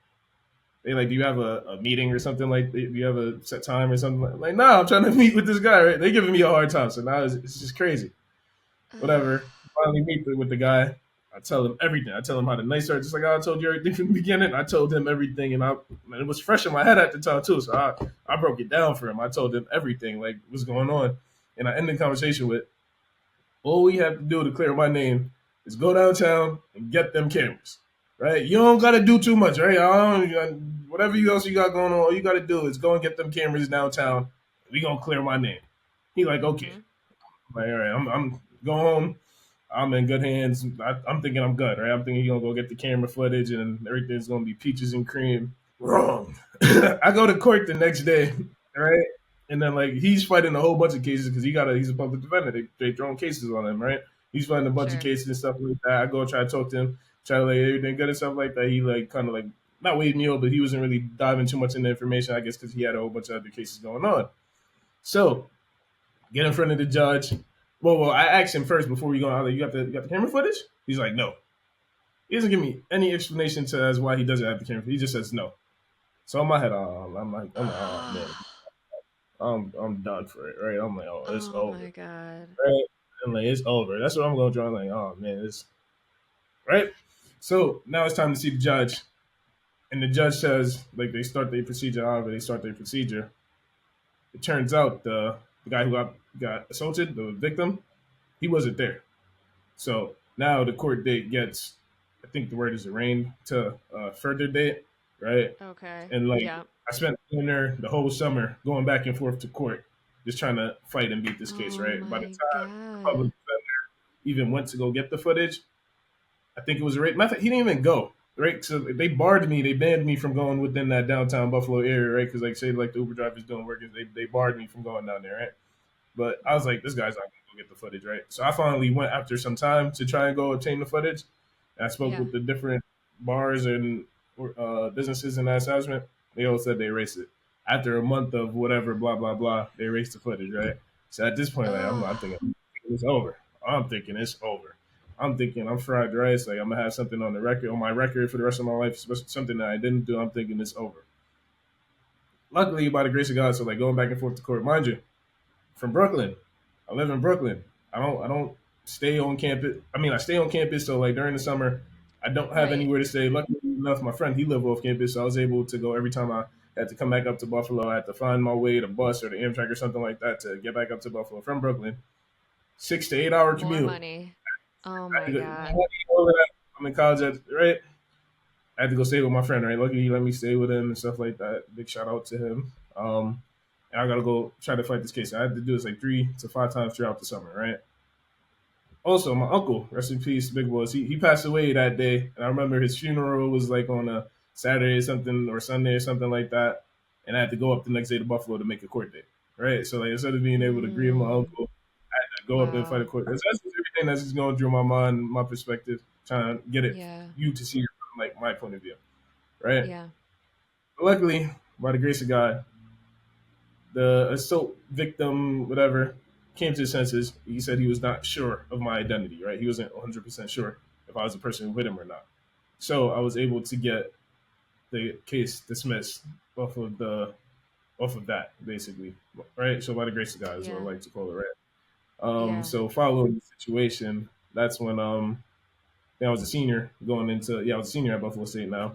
They like, do you have a meeting or something like? Do you have a set time or something like? Nah, I'm trying to meet with this guy. Right? They giving me a hard time, so now it's just crazy. Ugh. Whatever. Finally meet with the guy. I tell him everything. I tell him how the nights are, just like I told you everything from the beginning. I told him everything, and it was fresh in my head at the time too. So I broke it down for him. I told him everything, like what's going on, and I ended the conversation with, all we have to do to clear my name is go downtown and get them cameras, right? You don't got to do too much, right? Whatever else you got going on, all you got to do is go and get them cameras downtown. We gonna clear my name. He like, okay. Mm-hmm. I'm like, all right, I'm go home. I'm in good hands. I'm thinking I'm good, right? I'm thinking he's gonna go get the camera footage and everything's gonna be peaches and cream. Wrong. I go to court the next day, right? And then like he's fighting a whole bunch of cases because he's a public defender. They throwing cases on him, right? He's fighting a bunch of Sure. cases and stuff like that. I go try to talk to him, try to like everything good and stuff like that. He like kind of like not waved me over, but he wasn't really diving too much into information, I guess, because he had a whole bunch of other cases going on. So get in front of the judge. Well, I asked him first before we go. I was like, you got the camera footage? He's like, no. He doesn't give me any explanation to as why he doesn't have the camera. He just says no. So in my head, I'm like, oh man, Ugh. I'm done for it, right? I'm like, oh, it's Oh over, my God. right? I'm like, it's over. That's what I'm going to draw. I'm like, oh man, it's right. So now it's time to see the judge, and the judge says, like, they start their procedure. However, they start their procedure. It turns out the guy who got assaulted, the victim, he wasn't there. So now the court date gets, I think the word is arraigned to a further date, right? Okay. And like Yeah. I spent there the whole summer going back and forth to court, just trying to fight and beat this case, Oh right? By the my time the public God. defender even went to go get the footage, I think it was a rape. Matter of fact, he didn't even go. Right, so they barred me. They banned me from going within that downtown Buffalo area, right? Because like say like the Uber drivers doing work, they barred me from going down there, right? But I was like, this guy's not gonna go get the footage, right? So I finally went after some time to try and go obtain the footage. And I spoke Yeah. with the different bars and businesses in that establishment. They all said they erased it. After a month of whatever, blah blah blah, they erased the footage, right? So at this point, like I'm Ugh. thinking it's over. I'm thinking it's over. I'm thinking I'm fried rice. Like I'm gonna have something on the record, on my record for the rest of my life, something that I didn't do. I'm thinking it's over. Luckily, by the grace of God, so like going back and forth to court, mind you, from Brooklyn. I live in Brooklyn. I don't stay on campus. I mean, I stay on campus, so like during the summer, I don't have Right. anywhere to stay. Luckily enough, my friend he lived off campus, so I was able to go every time I had to come back up to Buffalo. I had to find my way to bus or the Amtrak or something like that to get back up to Buffalo from Brooklyn. 6 to 8 hour More commute. money. Oh I had my to go, God. I'm in college, right? I had to go stay with my friend, right? Luckily, he let me stay with him and stuff like that. Big shout out to him. And I gotta go try to fight this case. I had to do this like 3 to 5 times throughout the summer, right? Also, my uncle, rest in peace, Big Boss, he passed away that day, and I remember his funeral was like on a Saturday or something or Sunday or something like that, and I had to go up the next day to Buffalo to make a court date, right? So like instead of being able to grieve my Mm. uncle, I had to go up and fight a Wow. court. That's just everything that's just going through my mind, my perspective, trying to get it Yeah. you to see it from like my point of view, right? Yeah. But luckily, by the grace of God, the assault victim, whatever, came to his senses. He said he was not sure of my identity, right? He wasn't 100% sure if I was the person who hit him or not. So I was able to get the case dismissed off of the off of that, basically, right? So by the grace of God is what I Yeah. like to call it, right? Yeah. So following the situation, that's when I was a senior going into, I was a senior at Buffalo State now.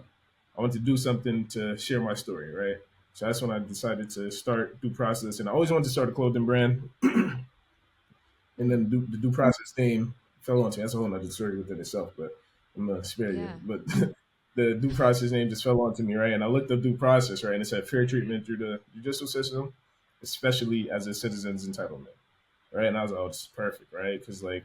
I wanted to do something to share my story, right? So that's when I decided to start dooProcess. And I always wanted to start a clothing brand. And Hmm. then the dooProcess name fell onto me. That's a whole other story within itself, but I'm going to spare you. Yeah. But the dooProcess name just fell onto me, right? And I looked up dooProcess, right? And it said fair treatment through the judicial system, especially as a citizen's entitlement, right? And I was like, oh, this is perfect, right? Because like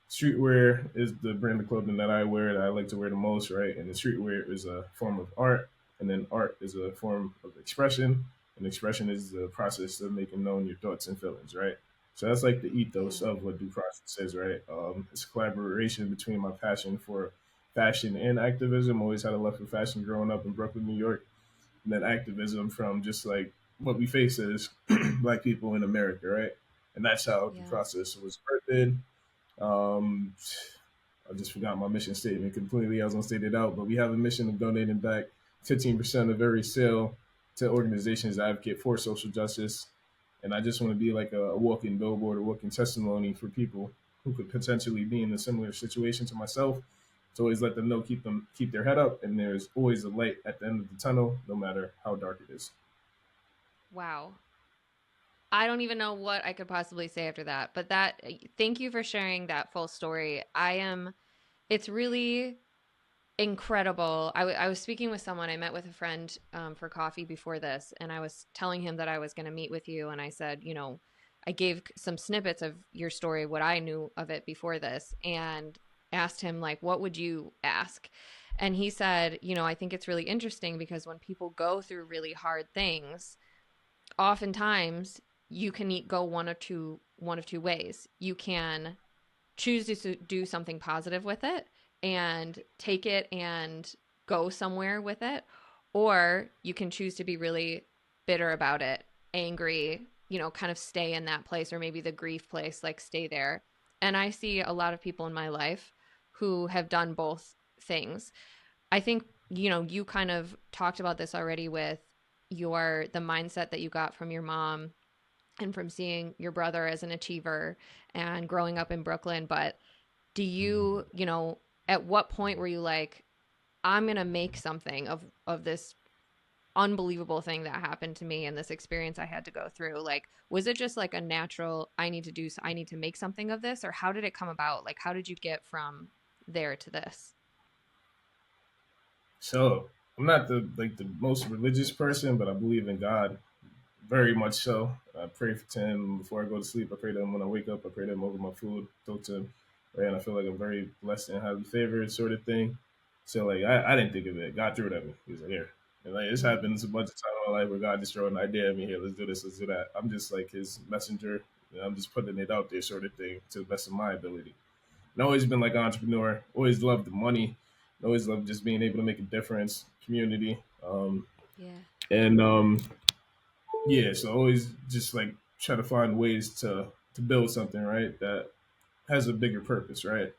streetwear is the brand of clothing that I wear that I like to wear the most, right? And the streetwear is a form of art, and then art is a form of expression, and expression is the process of making known your thoughts and feelings, right? So that's like the ethos Yeah. of what dooProcess is, right? It's a collaboration between my passion for fashion and activism. Always had a love for fashion growing up in Brooklyn, New York, and then activism from just like what we face as Black people in America, right? And that's how the Yeah. process was birthed. Um, I just forgot my mission statement completely. I was gonna state it out, but we have a mission of donating back 15% of every sale to organizations that advocate for social justice. And I just want to be like a walking billboard, a walking testimony for people who could potentially be in a similar situation to myself. To always let them know, keep their head up, and there's always a light at the end of the tunnel, no matter how dark it is. Wow. I don't even know what I could possibly say after that, but thank you for sharing that full story. It's really incredible. I was speaking with someone. I met with a friend for coffee before this, and I was telling him that I was going to meet with you. And I said, I gave some snippets of your story, what I knew of it before this, and asked him, like, what would you ask? And he said, I think it's really interesting because when people go through really hard things, oftentimes you can go one of two ways. You can choose to do something positive with it and take it and go somewhere with it, or you can choose to be really bitter about it, angry, kind of stay in that place, or maybe the grief place, like stay there. And I see a lot of people in my life who have done both things. I think, you kind of talked about this already with the mindset that you got from your mom and from seeing your brother as an achiever and growing up in Brooklyn. But do you, at what point were you like, I'm going to make something of this unbelievable thing that happened to me and this experience I had to go through? Like, was it just like a natural, I need to make something of this? Or how did it come about? Like, how did you get from there to this? So I'm not the most religious person, but I believe in God very much so. I pray to him before I go to sleep. I pray to him when I wake up. I pray to him over my food. Talk to him, right? And I feel like I'm very blessed and highly favored, sort of thing. So like I didn't think of it. God threw it at me. He was like, here. And like this Mm, happens a bunch of times in my life where God just throw an idea at me. Here, let's do this, let's do that. I'm just like his messenger. I'm just putting it out there, sort of thing, to the best of my ability. And I've always been like an entrepreneur. Always loved the money. Always loved just being able to make a difference, community. yeah. And yeah, so always just like try to find ways to build something, right, that has a bigger purpose, right?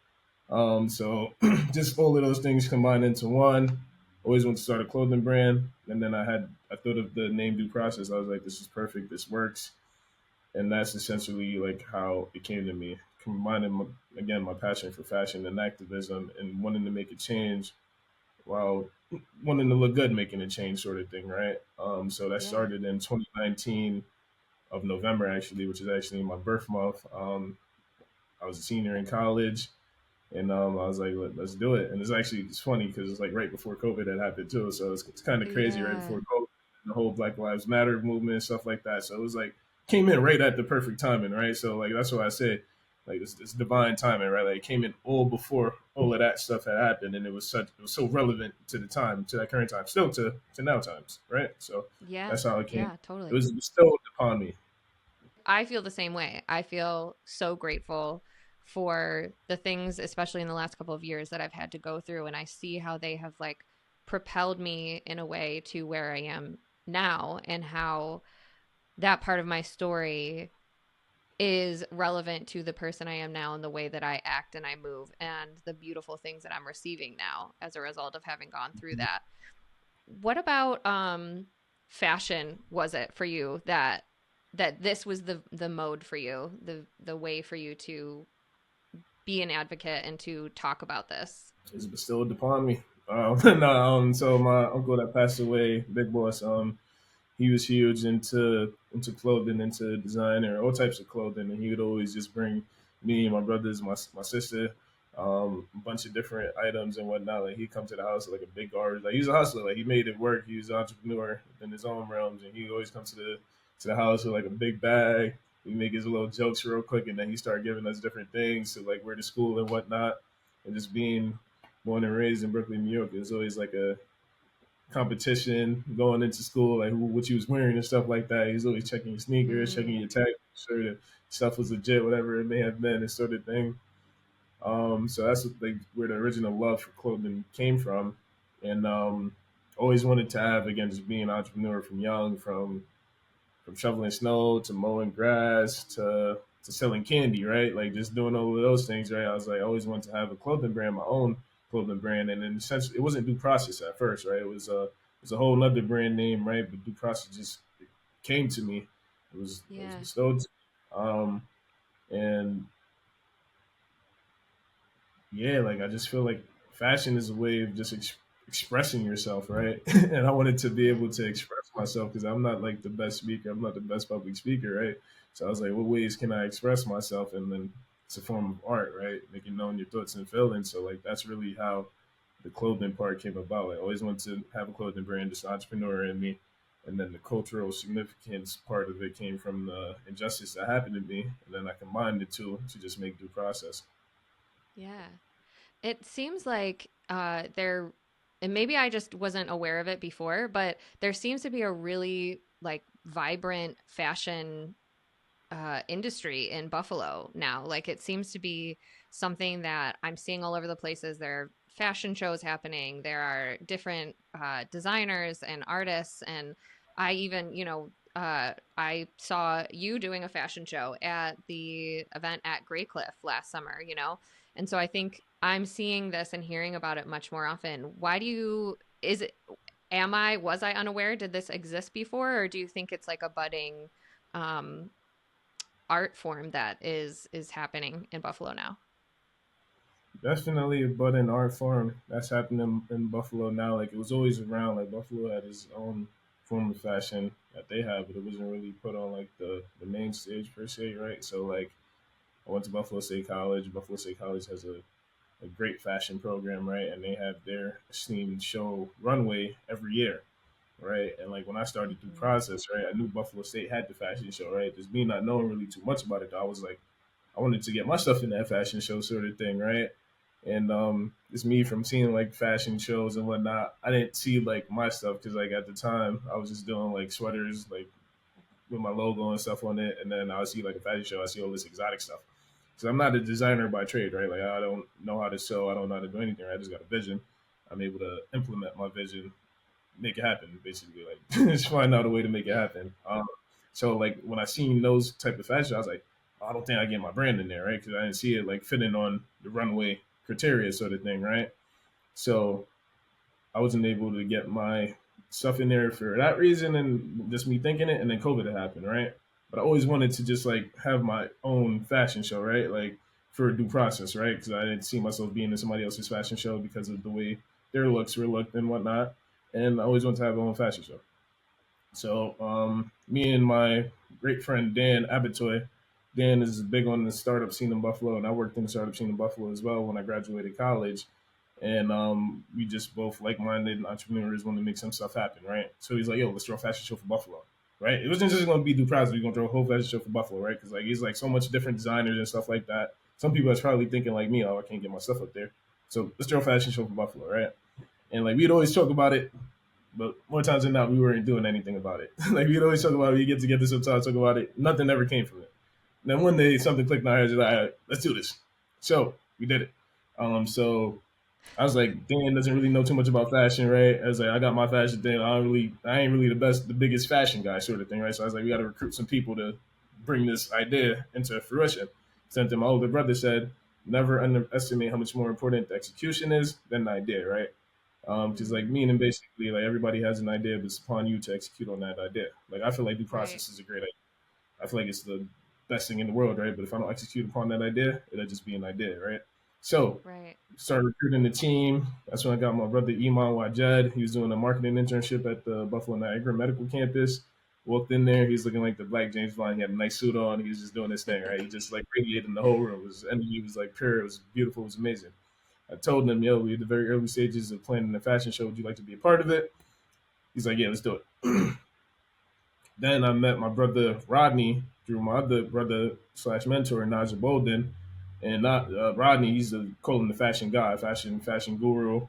So just all of those things combined into one. Always want to start a clothing brand, and then I thought of the name dooProcess. I was like, this is perfect. This works, and that's essentially like how it came to me, combining again my passion for fashion and activism, and wanting to make a change while wanting to look good, making a change, sort of thing, right? So that Yeah. started in 2019 of November, actually, which is actually my birth month. I was a senior in college, and I was like, let's do it. And it's funny because it's like right before COVID had happened too, so it's kind of crazy right Yeah. before COVID, the whole Black Lives Matter movement and stuff like that. So it was like came in right at the perfect timing, right? So like that's why I say like it's divine timing, right? Like it came in all before all of that stuff had happened, and it was so relevant to the time, to that current time, still to now times, right? So Yeah. that's how it came. Yeah, It totally. was bestowed upon me. I feel the same way. I feel so grateful for the things, especially in the last couple of years, that I've had to go through. And I see how they have like propelled me in a way to where I am now, and how that part of my story is relevant to the person I am now and the way that I act and I move and the beautiful things that I'm receiving now as a result of having gone through that. What about fashion was it for you that this was the mode for you, the way for you to be an advocate and to talk about this? is bestowed upon me. No, so my uncle that passed away, Big Boss, he was huge into clothing, into design, or all types of clothing, and he would always just bring me and my brothers, my sister, a bunch of different items and whatnot. Like he'd come to the house with like a big garbage. Like he was a hustler. Like he made it work. He was an entrepreneur in his own realms, and he always come to the house with like a big bag. We make his little jokes real quick, and then he started giving us different things to like where to school and whatnot. And just being born and raised in Brooklyn, New York, it was always like a competition going into school, like what you was wearing and stuff like that. He's always checking your sneakers, checking Mm, your tag, sure that stuff was legit, whatever it may have been, and sort of thing. So that's what, like where the original love for clothing came from, and always wanted to have again just being an entrepreneur from young, from shoveling snow to mowing grass to selling candy, right? Like just doing all of those things, right? I was like, I always wanted to have a clothing brand, my own clothing brand, and in a sense, it wasn't dooProcess at first, right? It was a whole other brand name, right? But dooProcess just came to me. It was yeah. bestowed, um, and yeah, like I just feel like fashion is a way of just expressing yourself, right? And I wanted to be Yeah. able to express myself because I'm not like the best speaker. I'm not the best public speaker, right? So I was like, what ways can I express myself? And then it's a form of art, right? Making known your thoughts and feelings. So like that's really how the clothing part came about. Like, I always wanted to have a clothing brand, just entrepreneur in me. And then the cultural significance part of it came from the injustice that happened to me. And then I combined the two to just make due process. Yeah. It seems like there, and maybe I just wasn't aware of it before, but there seems to be a really like vibrant fashion industry in Buffalo now. Like it seems to be something that I'm seeing all over the places. There are fashion shows happening. There are different designers and artists, and I even, I saw you doing a fashion show at the event at Grey Cliff last summer. And so I think I'm seeing this and hearing about it much more often. Why do you? Is it? Was I unaware? Did this exist before, or do you think it's like a budding? Um, Art form that is happening in Buffalo now. Definitely a budding art form that's happening in Buffalo now. Like it was always around. Like Buffalo had its own form of fashion that they have, but it wasn't really put on like the main stage per se, right? So like I went to Buffalo State College. Buffalo State College has a great fashion program, right? And they have their esteemed show runway every year, right? And like when I started through Mm-hmm. process, right, I knew Buffalo State had the fashion show, right? Just me not knowing really too much about it, I was like, I wanted to get my stuff in that fashion show sort of thing, right? And it's me from seeing like fashion shows and whatnot. I didn't see like my stuff because like at the time I was just doing like sweaters like with my logo and stuff on it, and then I would see like a fashion show, I see all this exotic stuff. Because I'm not a designer by trade, right? Like I don't know how to sew, I don't know how to do anything. Right? I just got a vision. I'm able to implement my vision, make it happen. Basically, like just find out a way to make it Yeah. happen. So like when I seen those type of fashion, I was like, oh, I don't think I get my brand in there, right? Because I didn't see it like fitting on the runway criteria sort of thing, right? So I wasn't able to get my stuff in there for that reason, and just me thinking it, and then COVID had happened, right? But I always wanted to just like have my own fashion show, right? Like for due process, right? Because I didn't see myself being in somebody else's fashion show because of the way their looks were looked and whatnot. And I always wanted to have my own fashion show. So me and my great friend Dan Abitoy, Dan is big on the startup scene in Buffalo, and I worked in the startup scene in Buffalo as well when I graduated college. And we just both like-minded entrepreneurs want to make some stuff happen, right? So he's like, "Yo, let's throw a fashion show for Buffalo." Right? It wasn't just going to be due process. We're going to throw a whole fashion show for Buffalo, right? Because like he's like so much different designers and stuff like that. Some people are probably thinking like me, "Oh, I can't get my stuff up there." So let's throw a fashion show for Buffalo, right? And like we'd always talk about it, but more times than not, we weren't doing anything about it. Like we'd always talk about it. We get together sometimes, talk about it. Nothing ever came from it. And then one day, something clicked in our heads. Like, all right, let's do this. So we did it. So I was like, Dan doesn't really know too much about fashion, right? I was like, I got my fashion thing. I ain't really the biggest fashion guy, sort of thing, right? So I was like, we got to recruit some people to bring this idea into fruition. Sent to my older brother, said, never underestimate how much more important the execution is than the idea, right? Because like Mm-hmm. meaning basically like everybody has an idea, but it's upon you to execute on that idea. Like I feel like due Right. process is a great idea. I feel like it's the best thing in the world, right? But if I don't execute upon that idea, it'll just be an idea, right? So Right. started recruiting the team. That's when I got my brother Iman Wajed. He was doing a marketing internship at the Buffalo Niagara Medical Campus. Walked in there, he's looking like the Black James Bond. He had a nice suit on. He was just doing his thing, right? He just like radiated in the whole room. His energy was like pure. It was beautiful. It was amazing. I told him, yo, we're at the very early stages of planning the fashion show. Would you like to be a part of it? He's like, yeah, let's do it. Then I met my brother Rodney through my other brother slash mentor, Najee Bolden. And not Rodney, he's a calling the fashion guy, fashion guru.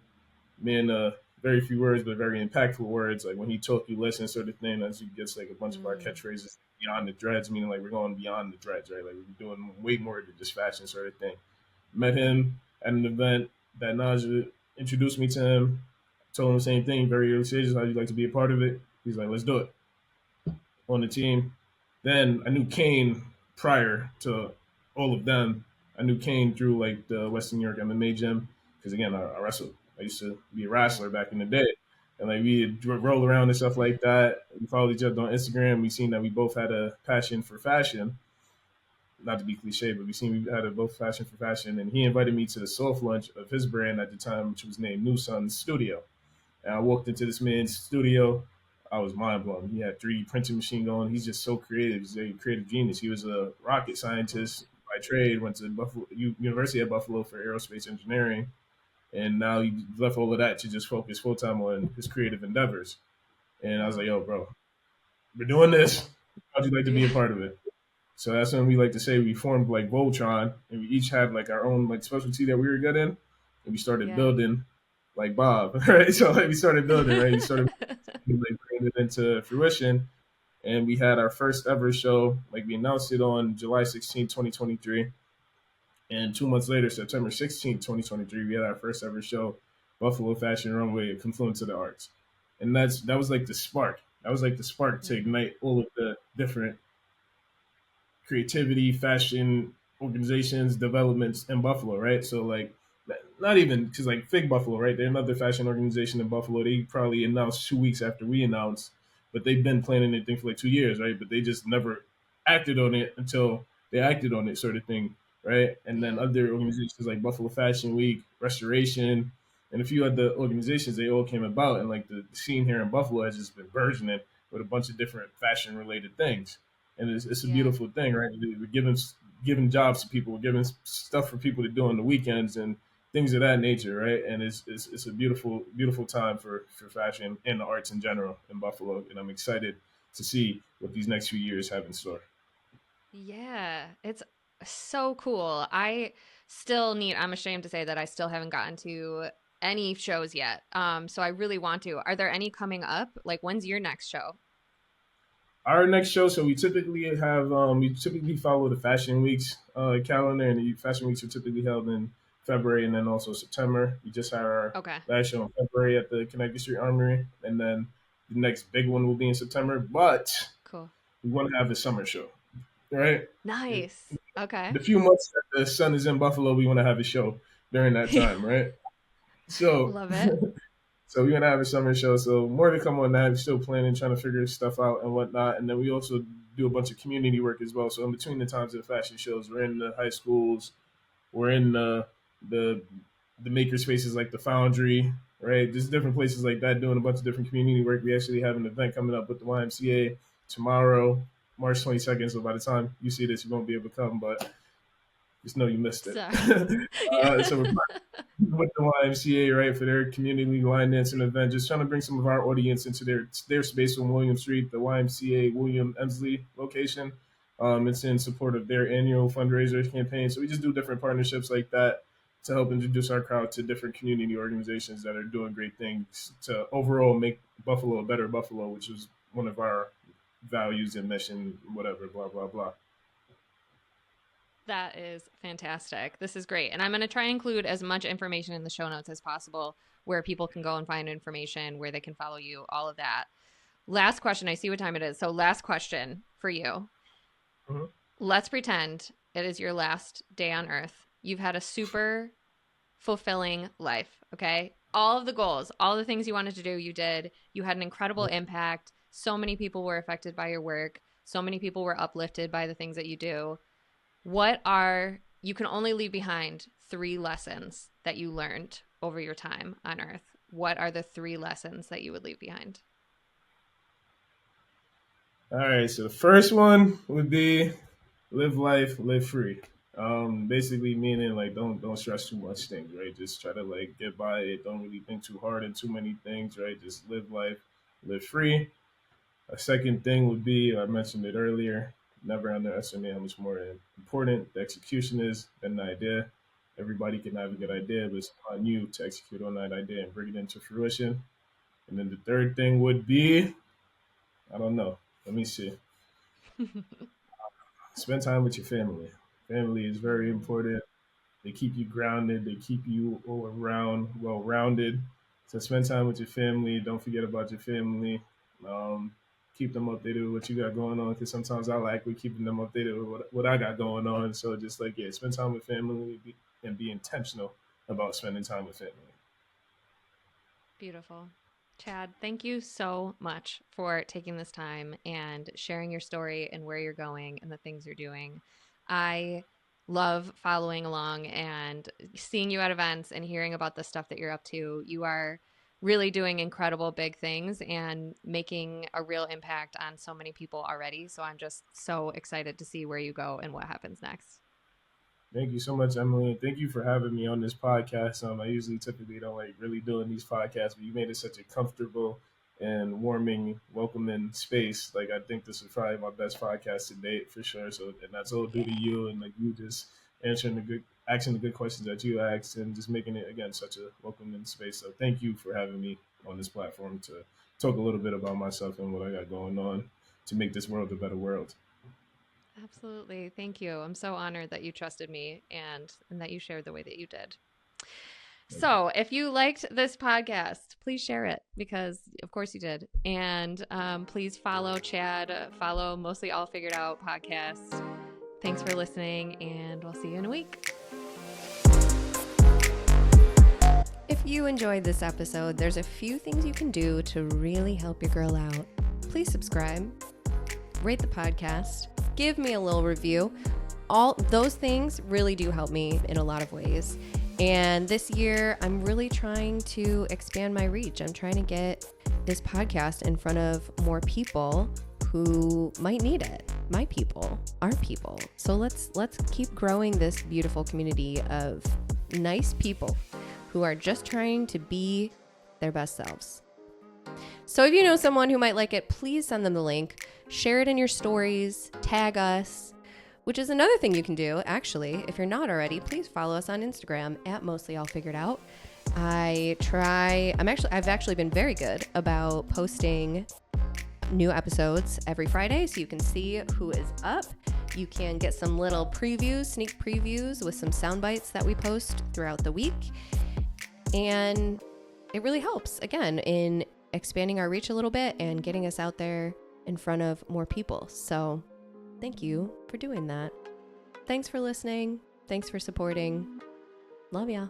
Man, very few words, but very impactful words. Like when he talk, you listen, sort of thing. As he gets like a bunch of our Mm, catchphrases beyond the dreads, meaning like we're going beyond the dreads, right? Like we're doing way more than just fashion, sort of thing. Met him at an event that Najee introduced me to him. Told him the same thing, very early stages. How'd you like to be a part of it? He's like, let's do it on the team. Then I knew Kane prior to all of them. I knew Kane through like the Western New York MMA gym because again, I wrestled. I used to be a yeah. wrestler back in the day, and like we'd roll around and stuff like that. We followed each other on Instagram. We seen that we both had a passion for fashion. Not to be cliche, but we seen we had a both passion for fashion, and he invited me to the soft launch of his brand at the time, which was named New Sun Studio. And I walked into this man's studio. I was mind blown. He had 3D printing machine going. He's just so creative. He's a creative genius. He was a rocket Cool. scientist by trade. Went to Buffalo University of Buffalo for aerospace engineering, and now he left all of that to just focus full time on his creative endeavors. And I was like, Wow. "Yo, bro, we're doing this. How'd you like to be Yeah. a part of it?" So that's when we like to say we formed like Voltron, and we each had like our own like specialty that we were good in, and we started Yeah. building like Bob, right? So like we started building, right? We started like bringing it into fruition. And we had our first ever show. Like we announced it on July 16th, 2023. And 2 months later, September 16th, 2023, we had our first ever show, Buffalo Fashion Runway, at Confluence of the Arts. And that was like the spark. That was like the spark to Mhm. ignite all of the different creativity, fashion organizations, developments in Buffalo, right? So like, not even because like Fig Buffalo, right? They're another fashion organization in Buffalo. They probably announced 2 weeks after we announced, but they've been planning their thing for like 2 years, right? But they just never acted on it until they acted on it, sort of thing, right? And then Yeah. other organizations like Buffalo Fashion Week, Restoration, and a few other organizations, they all came about, and like the scene here in Buffalo has just been burgeoning with a bunch of different fashion related things, and it's a Yeah. beautiful thing, right? We're giving jobs to people, we're giving stuff for people to do on the weekends and things of that nature, right? And it's a beautiful time for fashion and the arts in general in Buffalo, and I'm excited to see what these next few years have in store. Yeah. It's so cool. I'm ashamed to say that I still haven't gotten to any shows yet. So I really want to. Are there any coming up? Like when's your next show? Our next show, so we typically follow the Fashion Weeks calendar, and the Fashion Weeks are typically held in February and then also September. We just had our Okay. last show in February at the Connecticut Street Armory, and then the next big one will be in September. But Cool. we want to have a summer show, right? Nice. Okay. The few months that the sun is in Buffalo, we want to have a show during that time, right? So Love it. So we're gonna have a summer show. So more to come on that. We're still planning, trying to figure stuff out and whatnot. And then we also do a bunch of community work as well. So in between the times of the fashion shows, we're in the high schools, we're in the the maker spaces like the Foundry, right? Just different places like that, doing a bunch of different community work. We actually have an event coming up with the YMCA tomorrow, March 22nd. So by the time you see this, you won't be able to come, but just know you missed it. Sorry. Yeah. So we're with the YMCA, right, for their community line dancing event, just trying to bring some of our audience into their space on William Street, the YMCA William Emsley location. It's in support of their annual fundraiser campaign. So we just do different partnerships like that to help introduce our crowd to different community organizations that are doing great things to overall make Buffalo a better Buffalo, which is one of our values and mission, whatever, blah, blah, blah. That is fantastic. This is great. And I'm going to try and include as much information in the show notes as possible where people can go and find information, where they can follow you, all of that. Last question. I see what time it is. So, last question for you. Mhm. Let's pretend it is your last day on earth. You've had a super fulfilling life, okay? All of the goals, all the things you wanted to do, you did. You had an incredible impact. So many people were affected by your work. So many people were uplifted by the things that you do. What are you can only leave behind 3 lessons that you learned over your time on Earth, what are the 3 lessons that you would leave behind? All right, so the first one would be live life, live free. Basically meaning like don't stress too much things, right? Just try to like get by it. Don't really think too hard and too many things, right? Just live life, live free. A second thing would be, I mentioned it earlier, never underestimate how much more important the execution is than the idea. Everybody can have a good idea, but it's on you to execute on that idea and bring it into fruition. And then the third thing would be, I don't know. Let me see. Spend time with your family. Family is very important. They keep you grounded. They keep you all around well rounded. So spend time with your family. Don't forget about your family. Um, Keep them updated with what you got going on. Because sometimes I like with keeping them updated with what I got going on. So just like spend time with family and be intentional about spending time with family. Beautiful. Chad, thank you so much for taking this time and sharing your story and where you're going and the things you're doing. I love following along and seeing you at events and hearing about the stuff that you're up to. You are really doing incredible big things and making a real impact on so many people already. So I'm just so excited to see where you go and what happens next. Thank you so much, Emily. And thank you for having me on this podcast. I usually typically don't like really doing these podcasts, but you made it such a comfortable and warming, welcoming space. Like I think this is probably my best podcast to date for sure. So and that's all due to you and like you just asking the good questions that you asked and just making it again such a welcoming space. So thank you for having me on this platform to talk a little bit about myself and what I got going on to make this world a better world. Absolutely. Thank you. I'm so honored that you trusted me and that you shared the way that you did. So, if you liked this podcast, please share it because, of course, you did. And please follow Chad, follow Mostly All Figured Out podcast. Thanks for listening, and we'll see you in a week. If you enjoyed this episode, there's a few things you can do to really help your girl out. Please subscribe, rate the podcast, give me a little review. All those things really do help me in a lot of ways. And this year, I'm really trying to expand my reach. I'm trying to get this podcast in front of more people who might need it. My people, our people. So let's keep growing this beautiful community of nice people who are just trying to be their best selves. So if you know someone who might like it, please send them the link. Share it in your stories, tag us, which is another thing you can do, actually. If you're not already, please follow us on Instagram at Mostly All Figured Out. I've actually been very good about posting new episodes every Friday, so you can see who is up. You can get some little previews, sneak previews with some sound bites that we post throughout the week. And it really helps, again, in expanding our reach a little bit and getting us out there in front of more people. So thank you for doing that. Thanks for listening. Thanks for supporting. Love ya.